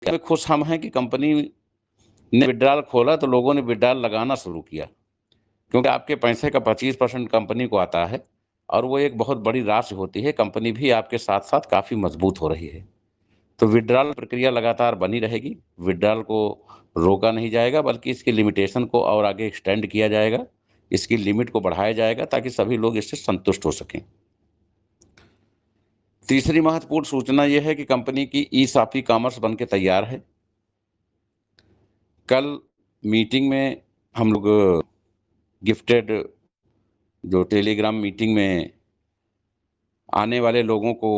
में खुश हम हैं कि कंपनी ने विड्रॉल खोला तो लोगों ने विड्रॉल लगाना शुरू किया, क्योंकि आपके पैसे का 25% कंपनी को आता है और वो एक बहुत बड़ी राशि होती है। कंपनी भी आपके साथ-साथ काफ़ी मजबूत हो रही है। तो विड्रॉल प्रक्रिया लगातार बनी रहेगी। विड्रॉल को रोका नहीं जाएगा, बल्कि इसकी लिमिटेशन को और आगे एक्सटेंड किया जाएगा। इसकी लिमिट को बढ़ाया जाएगा ताकि सभी लोग इससे संतुष्ट हो सकें। तीसरी महत्वपूर्ण सूचना यह है कि कंपनी की ई-शॉपी कॉमर्स बन के तैयार है। कल मीटिंग में हम लोग गिफ्टेड जो टेलीग्राम मीटिंग में आने वाले लोगों को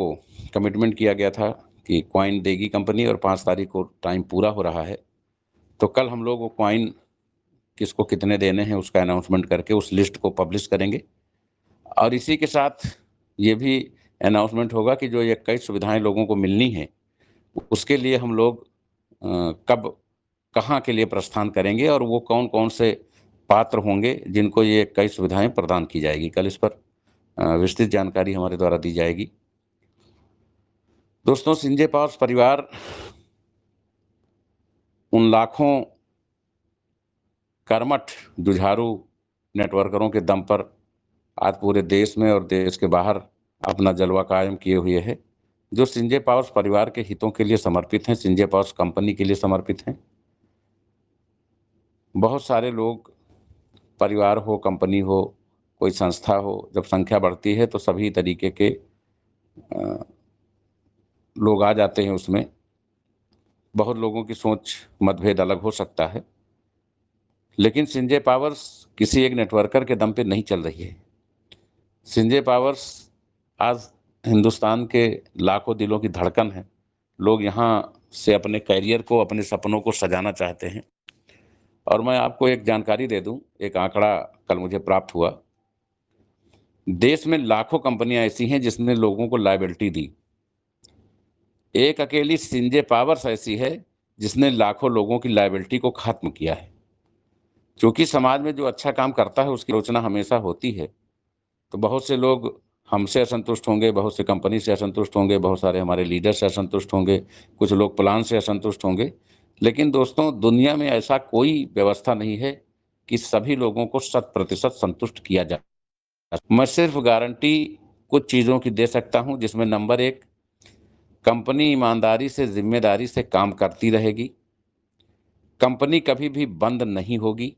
कमिटमेंट किया गया था कि कॉइन देगी कंपनी और 5 तारीख को टाइम पूरा हो रहा है। तो कल हम लोग वो कॉइन किसको कितने देने हैं उसका अनाउंसमेंट करके उस लिस्ट को पब्लिश करेंगे। और इसी के साथ ये भी अनाउंसमेंट होगा कि जो ये 21 सुविधाएँ लोगों को मिलनी हैं, उसके लिए हम लोग कब, कहाँ के लिए प्रस्थान करेंगे और वो कौन-कौन से पात्र होंगे जिनको ये 21 सुविधाएँ प्रदान की जाएगी। कल इस पर विस्तृत जानकारी हमारे द्वारा दी जाएगी। दोस्तों, संजय पावर्स परिवार उन लाखों कर्मठ, जुझारू नेटवर्करों के दम पर आज पूरे देश में और देश के बाहर अपना जलवा कायम किए हुए है, जो संजय पावर्स परिवार के हितों के लिए समर्पित हैं, संजय पावर्स कंपनी के लिए समर्पित हैं। बहुत सारे लोग, परिवार हो, कंपनी हो, कोई संस्था हो, जब संख्या बढ़ती है तो सभी तरीके के लोग आ जाते हैं उसमें। बहुत लोगों की सोच मतभेद अलग हो सकता है, लेकिन संजय पावर्स किसी एक नेटवर्कर के दम पे नहीं चल रही है। संजय पावर्स आज हिंदुस्तान के लाखों दिलों की धड़कन है। लोग यहाँ से अपने करियर को, अपने सपनों को सजाना चाहते हैं। और मैं आपको एक जानकारी दे दूं, एक आंकड़ा कल मुझे प्राप्त हुआ। देश में लाखों कंपनियां ऐसी हैं जिसने लोगों को लायबिलिटी दी। एक अकेली संजय पावर्स ऐसी है जिसने लाखों लोगों की लायबिलिटी को खत्म किया है। क्योंकि समाज में जो अच्छा काम करता है उसकी आलोचना हमेशा होती है, तो बहुत से लोग हमसे असंतुष्ट होंगे, बहुत से कंपनी से असंतुष्ट होंगे, बहुत सारे हमारे लीडर से असंतुष्ट होंगे, कुछ लोग प्लान से असंतुष्ट होंगे। लेकिन दोस्तों, दुनिया में ऐसा कोई व्यवस्था नहीं है कि सभी लोगों को 100% संतुष्ट किया जाए। मैं सिर्फ गारंटी कुछ चीज़ों की दे सकता हूं, जिसमें नंबर 1, कंपनी ईमानदारी से, जिम्मेदारी से काम करती रहेगी। कंपनी कभी भी बंद नहीं होगी।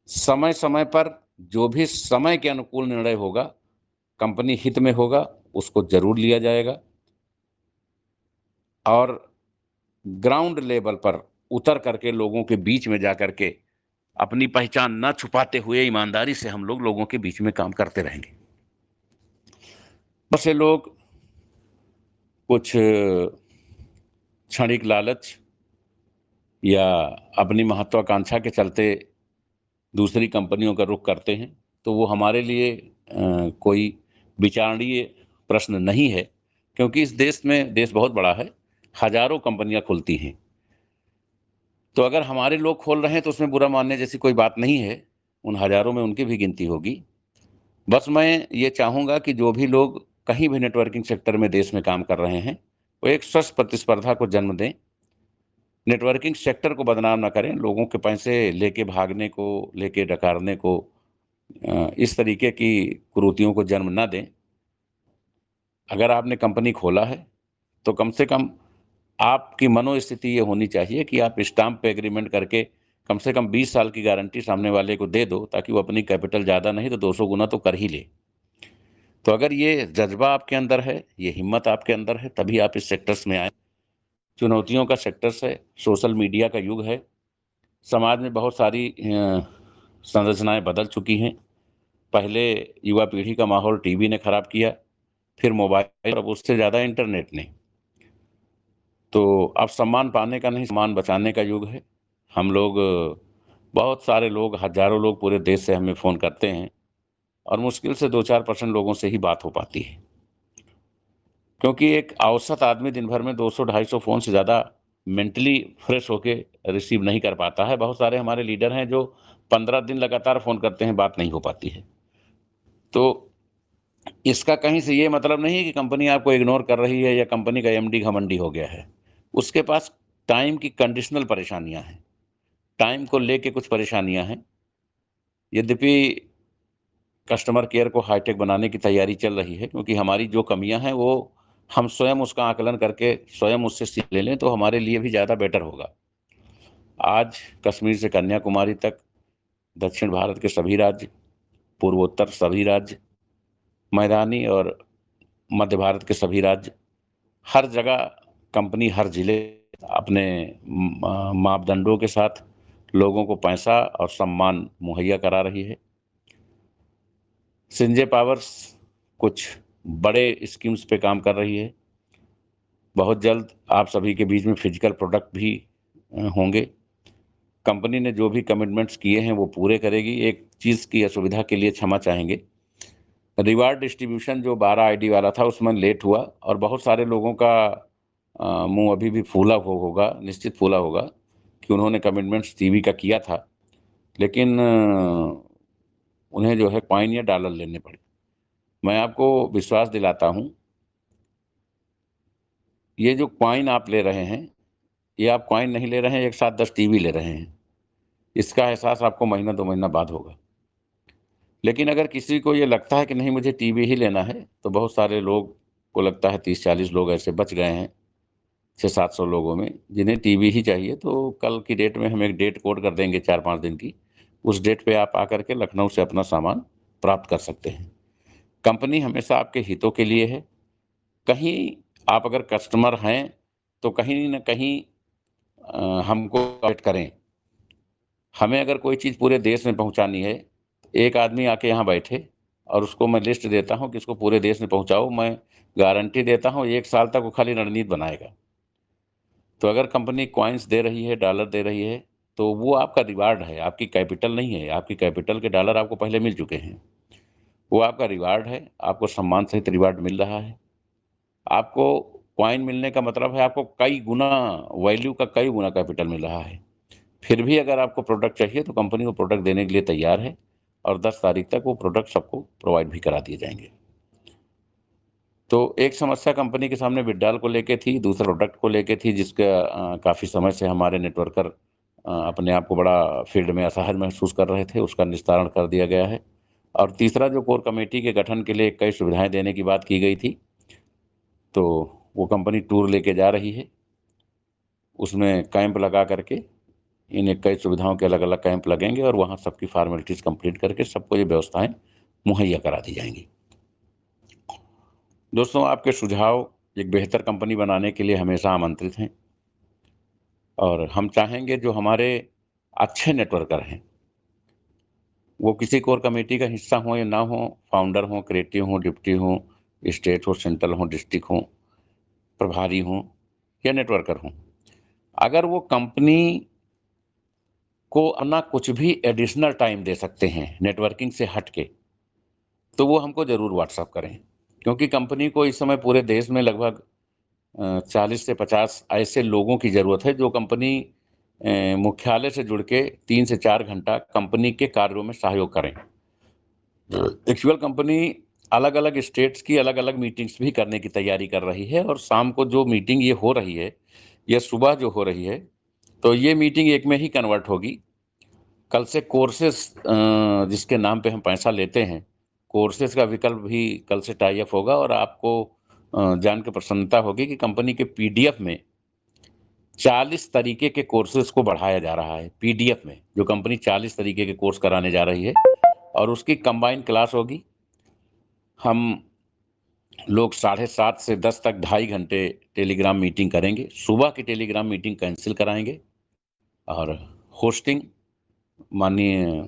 समय समय पर जो भी समय के अनुकूल निर्णय होगा, कंपनी हित में होगा, उसको जरूर लिया जाएगा। और ग्राउंड लेवल पर उतर करके, लोगों के बीच में जा करके, अपनी पहचान न छुपाते हुए ईमानदारी से हम लोग लोगों के बीच में काम करते रहेंगे। बहुत से लोग कुछ क्षणिक लालच या अपनी महत्वाकांक्षा के चलते दूसरी कंपनियों का रुख करते हैं, तो वो हमारे लिए कोई विचारणीय प्रश्न नहीं है, क्योंकि इस देश में, देश बहुत बड़ा है, हजारों कंपनियां खुलती हैं। तो अगर हमारे लोग खोल रहे हैं तो उसमें बुरा मानने जैसी कोई बात नहीं है। उन हजारों में उनकी भी गिनती होगी। बस मैं ये चाहूँगा कि जो भी लोग कहीं भी नेटवर्किंग सेक्टर में देश में काम कर रहे हैं, वो एक स्वस्थ प्रतिस्पर्धा को जन्म दें। नेटवर्किंग सेक्टर को बदनाम ना करें, लोगों के पैसे लेके भागने को, लेके डकारने को, इस तरीके की कुरीतियों को जन्म ना दें। अगर आपने कंपनी खोला है तो कम से कम आपकी मनोस्थिति ये होनी चाहिए कि आप स्टाम्प पे एग्रीमेंट करके कम से कम 20 साल की गारंटी सामने वाले को दे दो, ताकि वो अपनी कैपिटल ज़्यादा नहीं तो 200 गुना तो कर ही ले। तो अगर ये जज्बा आपके अंदर है, ये हिम्मत आपके अंदर है, तभी आप इस सेक्टर्स में आए। चुनौतियों का सेक्टर्स है, सोशल मीडिया का युग है, समाज में बहुत सारी संरचनाएं बदल चुकी हैं। पहले युवा पीढ़ी का माहौल टीवी ने खराब किया, फिर मोबाइल, और अब उससे ज़्यादा इंटरनेट ने। तो अब सम्मान पाने का नहीं, सम्मान बचाने का युग है। हम लोग, बहुत सारे लोग, हजारों लोग पूरे देश से हमें फ़ोन करते हैं, और मुश्किल से 2-4% लोगों से ही बात हो पाती है, क्योंकि एक औसत आदमी दिन भर में 200-250 फ़ोन से ज़्यादा मेंटली फ्रेश होके रिसीव नहीं कर पाता है। बहुत सारे हमारे लीडर हैं जो 15 दिन लगातार फ़ोन करते हैं, बात नहीं हो पाती है। तो इसका कहीं से ये मतलब नहीं है कि कंपनी आपको इग्नोर कर रही है या कंपनी का एमडी घमंडी हो गया है। उसके पास टाइम की कंडीशनल परेशानियाँ हैं, टाइम को लेके कुछ परेशानियाँ हैं। यद्यपि कस्टमर केयर को हाईटेक बनाने की तैयारी चल रही है, क्योंकि हमारी जो कमियाँ हैं वो हम स्वयं उसका आकलन करके स्वयं उससे सीख ले लें तो हमारे लिए भी ज़्यादा बेटर होगा। आज कश्मीर से कन्याकुमारी तक, दक्षिण भारत के सभी राज्य, पूर्वोत्तर सभी राज्य, मैदानी और मध्य भारत के सभी राज्य, हर जगह कंपनी हर ज़िले अपने मापदंडों के साथ लोगों को पैसा और सम्मान मुहैया करा रही है। संजय पावर्स कुछ बड़े स्कीम्स पे काम कर रही है। बहुत जल्द आप सभी के बीच में फिजिकल प्रोडक्ट भी होंगे। कंपनी ने जो भी कमिटमेंट्स किए हैं वो पूरे करेगी। एक चीज़ की असुविधा के लिए क्षमा चाहेंगे। रिवार्ड डिस्ट्रीब्यूशन जो 12 आईडी वाला था उसमें लेट हुआ और बहुत सारे लोगों का मुंह अभी भी फूला होगा, निश्चित फूला होगा कि उन्होंने कमिटमेंट्स टीवी का किया था, लेकिन उन्हें जो है कॉइन या डॉलर लेने पड़े। मैं आपको विश्वास दिलाता हूँ, ये जो कॉइन आप ले रहे हैं, ये आप कॉइन नहीं ले रहे हैं, एक साथ 10 टीवी ले रहे हैं। इसका एहसास आपको महीना 2 महीना बाद होगा। लेकिन अगर किसी को ये लगता है कि नहीं मुझे टीवी ही लेना है, तो बहुत सारे लोग को लगता है 30-40 लोग ऐसे बच गए हैं 600-700 लोगों में जिन्हें टीवी ही चाहिए। तो कल की डेट में हम एक डेट कोड कर देंगे 4-5 दिन की, उस डेट पे आप आकर के लखनऊ से अपना सामान प्राप्त कर सकते हैं। कंपनी हमेशा आपके हितों के लिए है। कहीं आप अगर कस्टमर हैं तो कहीं न कहीं हमको कॉन्टैक्ट करें। हमें अगर कोई चीज़ पूरे देश में पहुँचानी है, एक आदमी आके यहाँ बैठे और उसको मैं लिस्ट देता हूँ कि इसको पूरे देश में पहुँचाओ, मैं गारंटी देता हूँ 1 साल तक वो खाली रणनीति बनाएगा। तो अगर कंपनी कॉइन्स दे रही है, डॉलर दे रही है, तो वो आपका रिवार्ड है, आपकी कैपिटल नहीं है। आपकी कैपिटल के डॉलर आपको पहले मिल चुके हैं। वो आपका रिवार्ड है, आपको सम्मान सहित रिवार्ड मिल रहा है। आपको कॉइन मिलने का मतलब है आपको कई गुना वैल्यू का कई गुना कैपिटल मिल रहा है। फिर भी अगर आपको प्रोडक्ट चाहिए तो कंपनी वो प्रोडक्ट देने के लिए तैयार है और 10 तारीख तक वो प्रोडक्ट सबको प्रोवाइड भी करा दिए जाएँगे। तो एक समस्या कंपनी के सामने विड्राल को लेके थी, दूसरा प्रोडक्ट को लेके थी जिसका काफ़ी समय से हमारे नेटवर्कर अपने आप को बड़ा फील्ड में असहज महसूस कर रहे थे, उसका निस्तारण कर दिया गया है। और तीसरा जो कोर कमेटी के गठन के लिए कई सुविधाएँ देने की बात की गई थी, तो वो कंपनी टूर लेके जा रही है। उसमें कैंप लगा करके इन 21 सुविधाओं के अलग-अलग कैंप लगेंगे और वहाँ सबकी फ़ॉर्मेलिटीज़ कंप्लीट करके सबको ये व्यवस्थाएँ मुहैया करा दी जाएँगी। दोस्तों, आपके सुझाव एक बेहतर कंपनी बनाने के लिए हमेशा आमंत्रित हैं और हम चाहेंगे जो हमारे अच्छे नेटवर्कर हैं, वो किसी कोर कमेटी का हिस्सा हों या ना हों, फाउंडर हों, क्रिएटिव हों, डिप्टी हों, स्टेट हो, सेंट्रल हों, डिस्ट्रिक्ट हों, प्रभारी हों या नेटवर्कर हों। अगर वो कंपनी को अपना कुछ भी एडिशनल टाइम दे सकते हैं नेटवर्किंग से हट के, तो वो हमको ज़रूर व्हाट्सएप करें। क्योंकि कंपनी को इस समय पूरे देश में लगभग 40 से 50 ऐसे लोगों की ज़रूरत है जो कंपनी मुख्यालय से जुड़ के 3 से 4 घंटा कंपनी के कार्यों में सहयोग करें। एक्चुअल कंपनी अलग-अलग स्टेट्स की अलग-अलग मीटिंग्स भी करने की तैयारी कर रही है और शाम को जो मीटिंग ये हो रही है या सुबह जो हो रही है, तो ये मीटिंग एक में ही कन्वर्ट होगी। कल से कोर्सेज़ जिसके नाम पे हम पैसा लेते हैं, कोर्सेज़ का विकल्प भी कल से टाई अप होगा और आपको जान के प्रसन्नता होगी कि कंपनी के पीडीएफ में 40 तरीके के कोर्सेज़ को बढ़ाया जा रहा है। पीडीएफ में जो कंपनी 40 तरीके के कोर्स कराने जा रही है और उसकी कंबाइंड क्लास होगी। हम लोग 7:30 से 10 तक 2.5 घंटे टेलीग्राम मीटिंग करेंगे। सुबह की टेलीग्राम मीटिंग कैंसल कराएँगे और होस्टिंग माननीय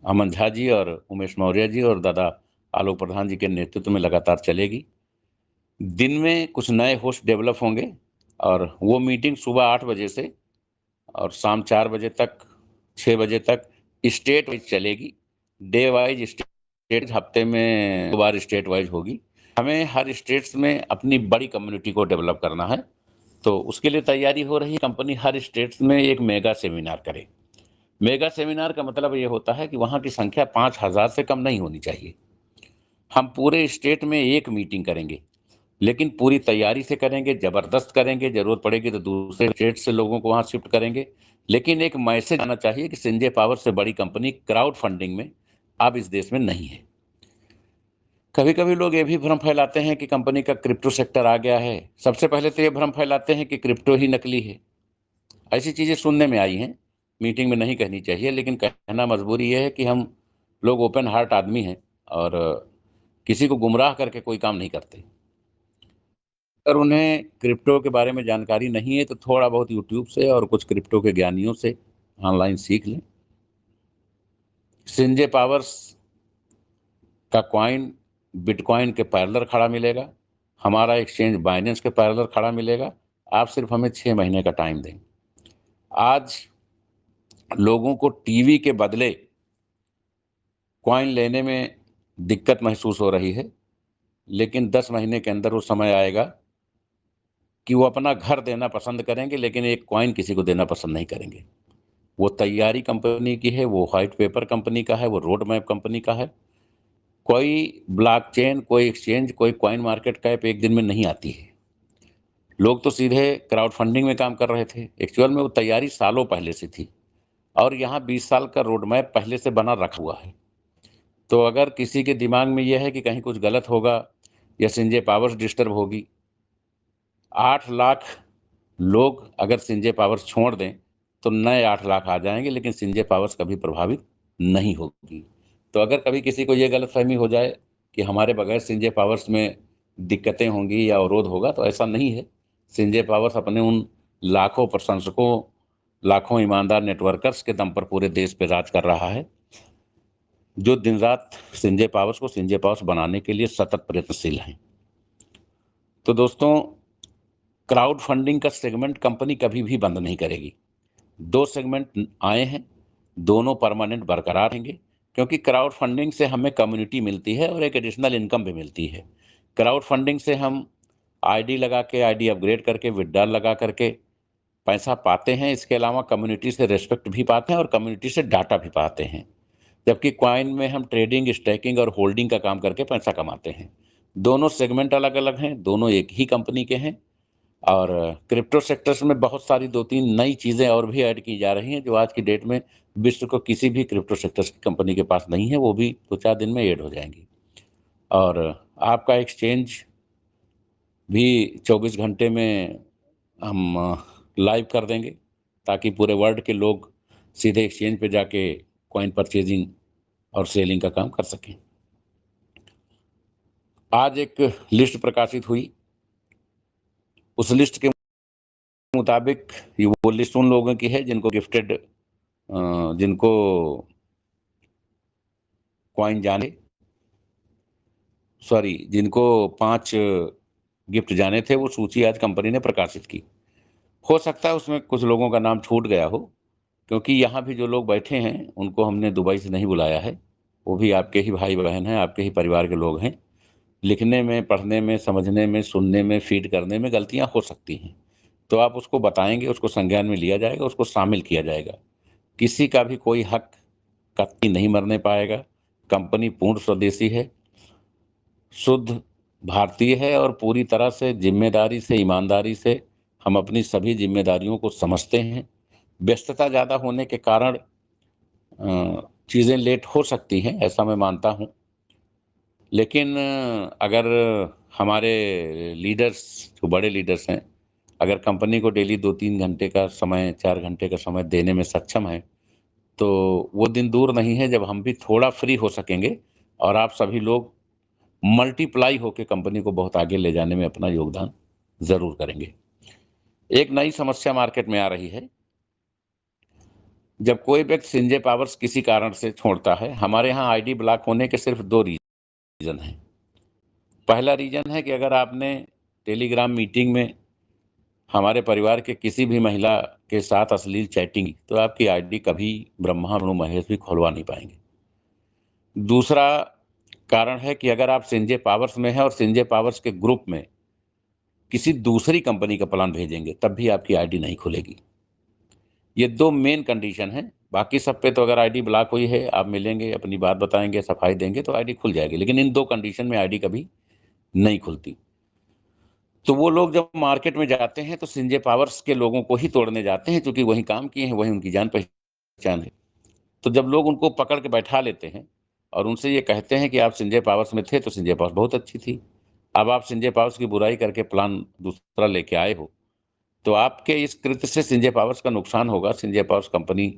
अमन झा जी और उमेश मौर्य जी और दादा आलोक प्रधान जी के नेतृत्व में लगातार चलेगी। दिन में कुछ नए होस्ट डेवलप होंगे और वो मीटिंग सुबह 8 बजे से और शाम 4 बजे तक 6 बजे तक स्टेट वाइज़ चलेगी। डे वाइज़ स्टेट हफ्ते में 2 बार स्टेट वाइज़ होगी। हमें हर स्टेट्स में अपनी बड़ी कम्युनिटी को डेवलप करना है, तो उसके लिए तैयारी हो रही है। कंपनी हर स्टेट्स में एक मेगा सेमिनार करे। मेगा सेमिनार का मतलब ये होता है कि वहाँ की संख्या 5,000 से कम नहीं होनी चाहिए। हम पूरे स्टेट में एक मीटिंग करेंगे। लेकिन पूरी तैयारी से करेंगे, ज़बरदस्त करेंगे, ज़रूरत पड़ेगी तो दूसरे स्टेट से लोगों को वहाँ शिफ्ट करेंगे। लेकिन एक मैसेज आना चाहिए कि संजय पावर से बड़ी कंपनी क्राउड फंडिंग में अब इस देश में नहीं है। कभी-कभी लोग ये भी भ्रम फैलाते हैं कि कंपनी का क्रिप्टो सेक्टर आ गया है। सबसे पहले तो ये भ्रम फैलाते हैं कि क्रिप्टो ही नकली है। ऐसी चीज़ें सुनने में आई हैं, मीटिंग में नहीं कहनी चाहिए, लेकिन कहना मजबूरी ये है कि हम लोग ओपन हार्ट आदमी हैं और किसी को गुमराह करके कोई काम नहीं करते। अगर उन्हें क्रिप्टो के बारे में जानकारी नहीं है तो थोड़ा बहुत यूट्यूब से और कुछ क्रिप्टो के ज्ञानियों से ऑनलाइन सीख लें। संजय पावर्स का कॉइन बिटकॉइन के पैरेलल खड़ा मिलेगा। हमारा एक्सचेंज बाइनेंस के पैरेलल खड़ा मिलेगा। आप सिर्फ हमें 6 महीने का टाइम दें। आज लोगों को टीवी के बदले कॉइन लेने में दिक्कत महसूस हो रही है, लेकिन 10 महीने के अंदर वो समय आएगा कि वो अपना घर देना पसंद करेंगे, लेकिन एक कॉइन किसी को देना पसंद नहीं करेंगे। वो तैयारी कंपनी की है, वो व्हाइट पेपर कंपनी का है, वो रोड मैप कंपनी का है। कोई ब्लॉकचेन, कोई एक्सचेंज, कोई कॉइन मार्केट कैप एक दिन में नहीं आती है। लोग तो सीधे क्राउड फंडिंग में काम कर रहे थे। एक्चुअल में वो तैयारी सालों पहले से थी और यहाँ 20 साल का रोड मैप पहले से बना रखा हुआ है। तो अगर किसी के दिमाग में ये है कि कहीं कुछ गलत होगा या संजय पावर्स डिस्टर्ब होगी, 8 लाख लोग अगर संजय पावर्स छोड़ दें तो नए 8 लाख आ जाएंगे, लेकिन संजय पावर्स कभी प्रभावित नहीं होगी। तो अगर कभी किसी को ये गलतफहमी हो जाए कि हमारे बगैर संजय पावर्स में दिक्कतें होंगी या अवरोध होगा, तो ऐसा नहीं है। संजय पावर्स अपने उन लाखों प्रशंसकों, लाखों ईमानदार नेटवर्कर्स के दम पर पूरे देश पे राज कर रहा है, जो दिन रात संजय पावर्स को संजय पावर्स बनाने के लिए सतत प्रयत्नशील हैं। तो दोस्तों, क्राउड फंडिंग का सेगमेंट कंपनी कभी भी बंद नहीं करेगी। 2 सेगमेंट आए हैं, दोनों परमानेंट बरकरार रहेंगे, क्योंकि क्राउड फंडिंग से हमें कम्युनिटी मिलती है और एक एडिशनल इनकम भी मिलती है। क्राउड फंडिंग से हम आईडी लगा के, आईडी अपग्रेड करके, विथड्रॉल लगा करके पैसा पाते हैं। इसके अलावा कम्युनिटी से रिस्पेक्ट भी पाते हैं और कम्युनिटी से डाटा भी पाते हैं। जबकि कॉइन में हम ट्रेडिंग, स्टैकिंग और होल्डिंग का काम करके पैसा कमाते हैं। दोनों सेगमेंट अलग-अलग हैं, दोनों एक ही कंपनी के हैं और क्रिप्टो सेक्टर्स में बहुत सारी 2-3 नई चीज़ें और भी ऐड की जा रही हैं, जो आज की डेट में विश्व को किसी भी क्रिप्टो सेक्टर्स की कंपनी के पास नहीं है, वो भी 2-4 दिन में ऐड हो जाएँगी। और आपका एक्सचेंज भी 24 घंटे में हम लाइव कर देंगे, ताकि पूरे वर्ल्ड के लोग सीधे एक्सचेंज पे जाके कॉइन परचेजिंग और सेलिंग का काम कर सकें। आज एक लिस्ट प्रकाशित हुई, उस लिस्ट के मुताबिक ये वो लिस्ट उन लोगों की है जिनको गिफ्टेड जिनको कॉइन जाने सॉरी जिनको 5 गिफ्ट जाने थे, वो सूची आज कंपनी ने प्रकाशित की। हो सकता है उसमें कुछ लोगों का नाम छूट गया हो, क्योंकि यहाँ भी जो लोग बैठे हैं, उनको हमने दुबई से नहीं बुलाया है। वो भी आपके ही भाई-बहन हैं, आपके ही परिवार के लोग हैं। लिखने में, पढ़ने में, समझने में, सुनने में, फ़ीड करने में गलतियाँ हो सकती हैं। तो आप उसको बताएँगे, उसको संज्ञान में लिया जाएगा, उसको शामिल किया जाएगा। किसी का भी कोई हक कतई नहीं मरने पाएगा। कंपनी पूर्ण स्वदेशी है, शुद्ध भारतीय है और पूरी तरह से ज़िम्मेदारी से, ईमानदारी से हम अपनी सभी ज़िम्मेदारियों को समझते हैं। व्यस्तता ज़्यादा होने के कारण चीज़ें लेट हो सकती हैं, ऐसा मैं मानता हूँ। लेकिन अगर हमारे लीडर्स, जो बड़े लीडर्स हैं, अगर कंपनी को डेली 2-3 घंटे का समय, 4 घंटे का समय देने में सक्षम हैं, तो वो दिन दूर नहीं है जब हम भी थोड़ा फ्री हो सकेंगे और आप सभी लोग मल्टीप्लाई होके कंपनी को बहुत आगे ले जाने में अपना योगदान ज़रूर करेंगे। एक नई समस्या मार्केट में आ रही है। जब कोई व्यक्ति संजय पावर्स किसी कारण से छोड़ता है, हमारे यहाँ आईडी ब्लॉक होने के सिर्फ 2 रीज़न हैं। पहला रीज़न है कि अगर आपने टेलीग्राम मीटिंग में हमारे परिवार के किसी भी महिला के साथ अश्लील चैटिंग की, तो आपकी आईडी कभी ब्रह्मा, विष्णु, महेश भी खुलवा नहीं पाएँगे। दूसरा कारण है कि अगर आप संजय पावर्स में हैं और संजय पावर्स के ग्रुप में किसी दूसरी कंपनी का प्लान भेजेंगे, तब भी आपकी आईडी नहीं खुलेगी। ये 2 मेन कंडीशन हैं। बाकी सब पे तो अगर आईडी ब्लॉक हुई है, आप मिलेंगे, अपनी बात बताएँगे, सफाई देंगे, तो आईडी खुल जाएगी। लेकिन इन 2 कंडीशन में आईडी कभी नहीं खुलती। तो वो लोग जब मार्केट में जाते हैं तो संजय पावर्स के लोगों को ही तोड़ने जाते हैं, क्योंकि वही काम किए हैं, वही उनकी जान पहचान है। तो जब लोग उनको पकड़ के बैठा लेते हैं और उनसे ये कहते हैं कि आप संजय पावर्स में थे तो संजय पावर्स बहुत अच्छी थी, अब आप संजय पावर्स की बुराई करके प्लान दूसरा लेके आए हो, तो आपके इस कृत्य से संजय पावर्स का नुकसान होगा, संजय पावर्स कंपनी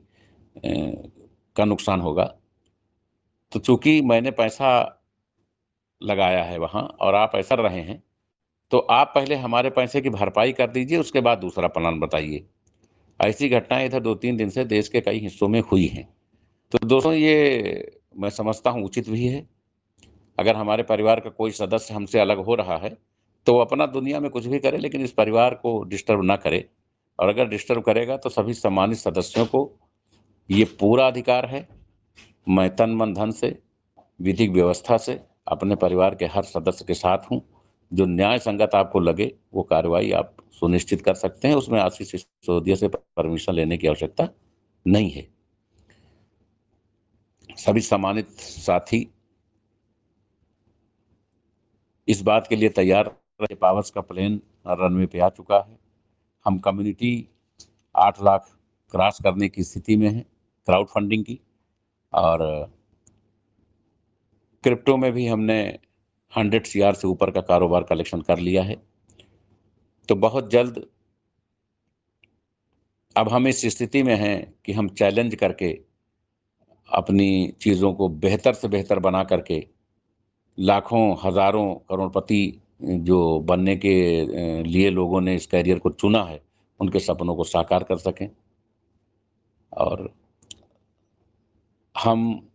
का नुकसान होगा। तो चूंकि मैंने पैसा लगाया है वहां और आप ऐसा रहे हैं, तो आप पहले हमारे पैसे की भरपाई कर दीजिए, उसके बाद दूसरा प्लान बताइए। ऐसी घटनाएं इधर 2-3 दिन से देश के कई हिस्सों में हुई हैं। तो दोस्तों, ये मैं समझता हूँ उचित भी है। अगर हमारे परिवार का कोई सदस्य हमसे अलग हो रहा है, तो वो अपना दुनिया में कुछ भी करे, लेकिन इस परिवार को डिस्टर्ब ना करे। और अगर डिस्टर्ब करेगा तो सभी सम्मानित सदस्यों को ये पूरा अधिकार है। मैं तन मन धन से, विधिक व्यवस्था से अपने परिवार के हर सदस्य के साथ हूँ। जो न्याय संगत आपको लगे वो कार्रवाई आप सुनिश्चित कर सकते हैं, उसमें आशीष सिसोदिया से परमिशन लेने की आवश्यकता नहीं है। सभी सम्मानित साथी इस बात के लिए तैयार रहे, पावर्स का प्लेन रनवे पे आ चुका है। हम कम्युनिटी 8 लाख क्रॉस करने की स्थिति में है क्राउड फंडिंग की, और क्रिप्टो में भी हमने 100 CR से ऊपर का कारोबार कलेक्शन कर लिया है। तो बहुत जल्द अब हम इस स्थिति में हैं कि हम चैलेंज करके अपनी चीज़ों को बेहतर से बेहतर बना करके लाखों हजारों करोड़पति जो बनने के लिए लोगों ने इस कैरियर को चुना है, उनके सपनों को साकार कर सकें और हम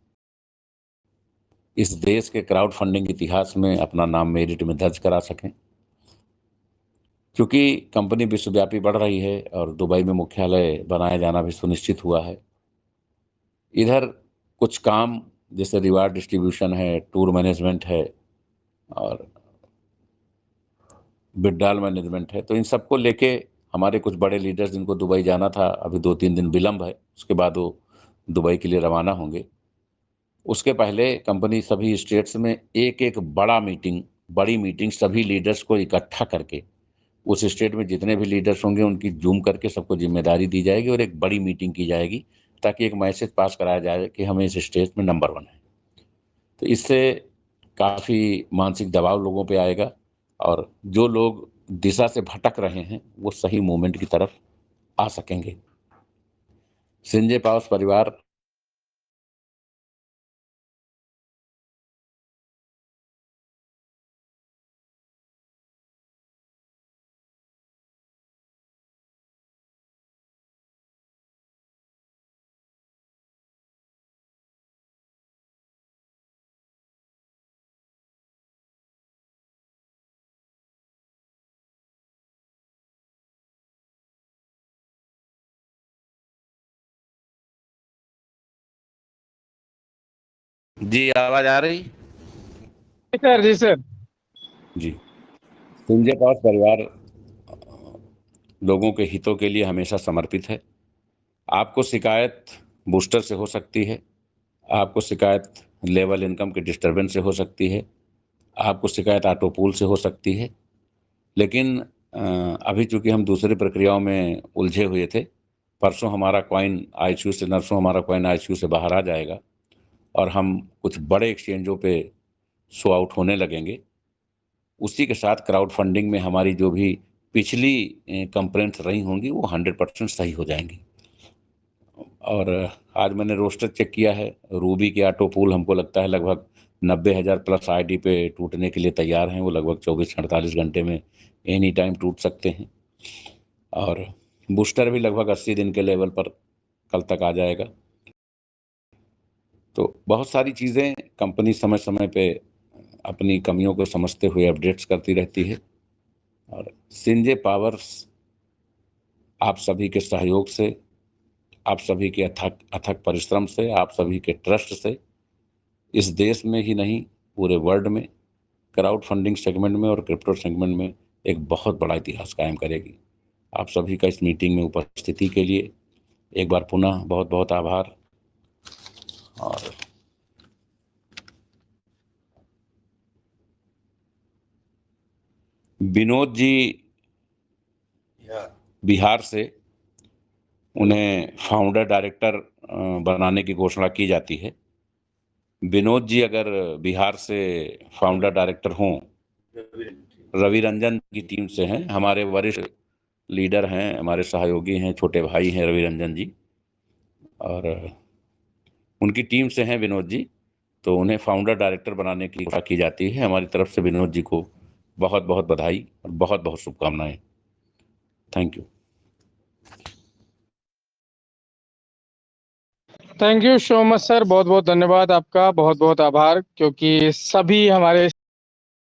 इस देश के क्राउड फंडिंग इतिहास में अपना नाम मेरिट में दर्ज करा सकें। क्योंकि कंपनी विश्वव्यापी बढ़ रही है और दुबई में मुख्यालय बनाया जाना भी सुनिश्चित हुआ है। इधर कुछ काम जैसे रिवार्ड डिस्ट्रीब्यूशन है, टूर मैनेजमेंट है और विड्रॉल मैनेजमेंट है, तो इन सबको लेके हमारे कुछ बड़े लीडर्स जिनको दुबई जाना था, अभी 2-3 दिन विलंब है, उसके बाद वो दुबई के लिए रवाना होंगे। उसके पहले कंपनी सभी स्टेट्स में एक-एक बड़ी मीटिंग सभी लीडर्स को इकट्ठा करके, उस स्टेट में जितने भी लीडर्स होंगे उनकी जूम करके सबको जिम्मेदारी दी जाएगी और एक बड़ी मीटिंग की जाएगी, ताकि एक मैसेज पास कराया जाए कि हमें इस स्टेट में नंबर 1 है। तो इससे काफ़ी मानसिक दबाव लोगों पे आएगा और जो लोग दिशा से भटक रहे हैं, वो सही मूवमेंट की तरफ आ सकेंगे। संजय पाउस परिवार जी, आवाज़ आ रही? सर जी सर। जी। संजय पाउस परिवार लोगों के हितों के लिए हमेशा समर्पित है। आपको शिकायत बूस्टर से हो सकती है, आपको शिकायत लेवल इनकम के डिस्टर्बेंस से हो सकती है, आपको शिकायत ऑटो पूल से हो सकती है। लेकिन अभी चूँकि हम दूसरी प्रक्रियाओं में उलझे हुए थे, परसों हमारा कॉइन आईसीयू से नरसों हमारा कॉइन आईसीयू से बाहर आ जाएगा और हम कुछ बड़े एक्सचेंजों पे शो आउट होने लगेंगे। उसी के साथ क्राउड फंडिंग में हमारी जो भी पिछली कंप्लेंट्स रही होंगी वो 100% सही हो जाएँगी। और आज मैंने रोस्टर चेक किया है, रूबी के ऑटो पूल हमको लगता है लगभग 90,000 प्लस आईडी पे टूटने के लिए तैयार हैं। वो लगभग 24-48 घंटे में एनी टाइम टूट सकते हैं और बूस्टर भी लगभग 80 दिन के लेवल पर कल तक आ जाएगा। तो बहुत सारी चीज़ें कंपनी समय समय पे अपनी कमियों को समझते हुए अपडेट्स करती रहती है और संजय पावर्स आप सभी के सहयोग से, आप सभी के अथक अथक परिश्रम से, आप सभी के ट्रस्ट से इस देश में ही नहीं पूरे वर्ल्ड में क्राउड फंडिंग सेगमेंट में और क्रिप्टो सेगमेंट में एक बहुत बड़ा इतिहास कायम करेगी। आप सभी का इस मीटिंग में उपस्थिति के लिए एक बार पुनः बहुत बहुत आभार। और विनोद जी बिहार से, उन्हें फाउंडर डायरेक्टर बनाने की घोषणा की जाती है। विनोद जी अगर बिहार से फाउंडर डायरेक्टर हों, रवि रंजन की टीम से हैं, हमारे वरिष्ठ लीडर हैं, हमारे सहयोगी हैं, छोटे भाई हैं रवि रंजन जी, और उनकी टीम से हैं विनोद जी, तो उन्हें फाउंडर डायरेक्टर बनाने की घोषणा की जाती है। हमारी तरफ से विनोद जी को बहुत बहुत बधाई और बहुत बहुत शुभकामनाएं। Thank you. Thank you so much sir, बहुत बहुत धन्यवाद आपका, बहुत बहुत आभार, क्योंकि सभी हमारे